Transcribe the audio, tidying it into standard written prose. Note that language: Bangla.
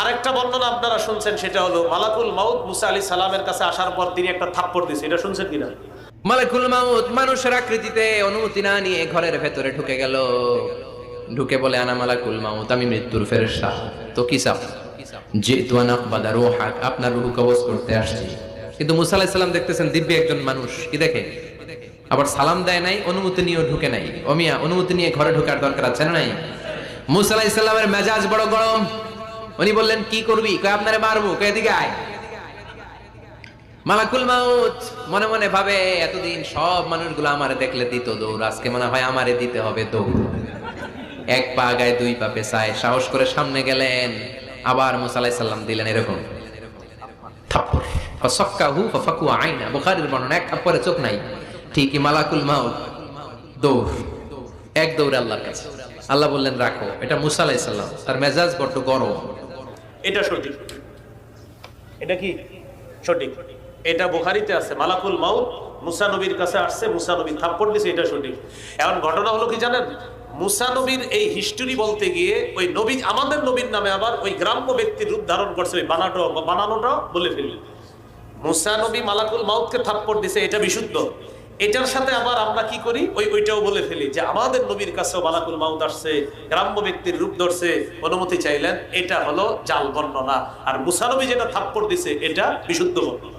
আরেকটা বর্ণনা আপনারা শুনছেন, সেটা হলো মালাকুল মাউত মুসা আলাইহিস সালামের কাছে আসার পর তিনি একটা থাপ্পড় দিয়েছে, এটা শুনছেন কিনা? মালাকুল মাউত মানুষের আকৃতিতে অনুমতি না নিয়ে ঘরের ভেতরে ঢুকে গেল। ঢুকে বলে, আনা মালাকুল মাউত, আমি মৃত্যুর ফেরেশতা। তো কি চাপ? জিতু আন আকবাদা রূহাক, আপনার রূহ কবজ করতে আসছি। কিন্তু মুসা আলাইহিস সালাম দেখতেছেন দিব্য একজন মানুষ, কি দেখে? আবার সালাম দেয় নাই, অনুমতি নিয়েও ঢুকে নাই। অমিয়া, অনুমতি নিয়ে ঘরে ঢোকার দরকার আছে না নাই? মুসা আলাইহিস সালামের মেজাজ বড় গরম। উনি বললেন, কি করবি? কয়, আপনারে মারবো। কয়, এদিকে আয়। মালাকুল মাউত মনে মনে ভাবে, এতদিন সব মানুষগুলো আমারে দেখলে দিত দৌড়, আজকে মনে হয় আমারে দিতে হবে দৌড়। এক পা আগায় দুই পা পেছায় সাহস করে সামনে গেলেন। আবার মুসা আলাইহিস সালাম দিলেন এরকম থাপ্পড়। ফাসাক্কাহু ফাফাকু আইনা, বুখারীর বর্ণনা, এক থাপ্পড়ে চোখ নাই। ঠিকই মালাকুল মাউত দৌড়, এক দৌড়ে আল্লাহর কাছে। আল্লাহ বললেন, রাখো। এটা মুসা আলাইহিস সালাম, তার মেজাজ বড্ড গরম। এটা সঠিক। এটা কি সঠিক? এটা বুখারীতে আছে, মালাকুল মাউত মুসা নবীর কাছে আসছে, মুসা নবী থাপ্পড় দিয়েছে, এটা সঠিক। এখন ঘটনা হলো কি জানেন? মুসা নবীর এই হিস্টোরি বলতে গিয়ে ওই নবী, আমাদের নবীর নামে আবার ওই গ্রাম্য ব্যক্তির রূপ ধারণ করছে, ওই বানানোটা বলে ফেলল। মুসা নবী মালাকুল মাউতকে থাপ্পড় দিছে, এটা বিশুদ্ধ। এটার সাথে আবার আমরা কি করি, ওইটাও বলে ফেলি যে আমাদের নবীর কাছেও মালাকুল মাউত আসছে, গ্রাম্য ব্যক্তির রূপ ধরছে, অনুমতি চাইলেন। এটা হলো জাল বর্ণনা। আর মুসা নবী যেটা থাপ্পড় দিছে এটা বিশুদ্ধ বর্ণনা।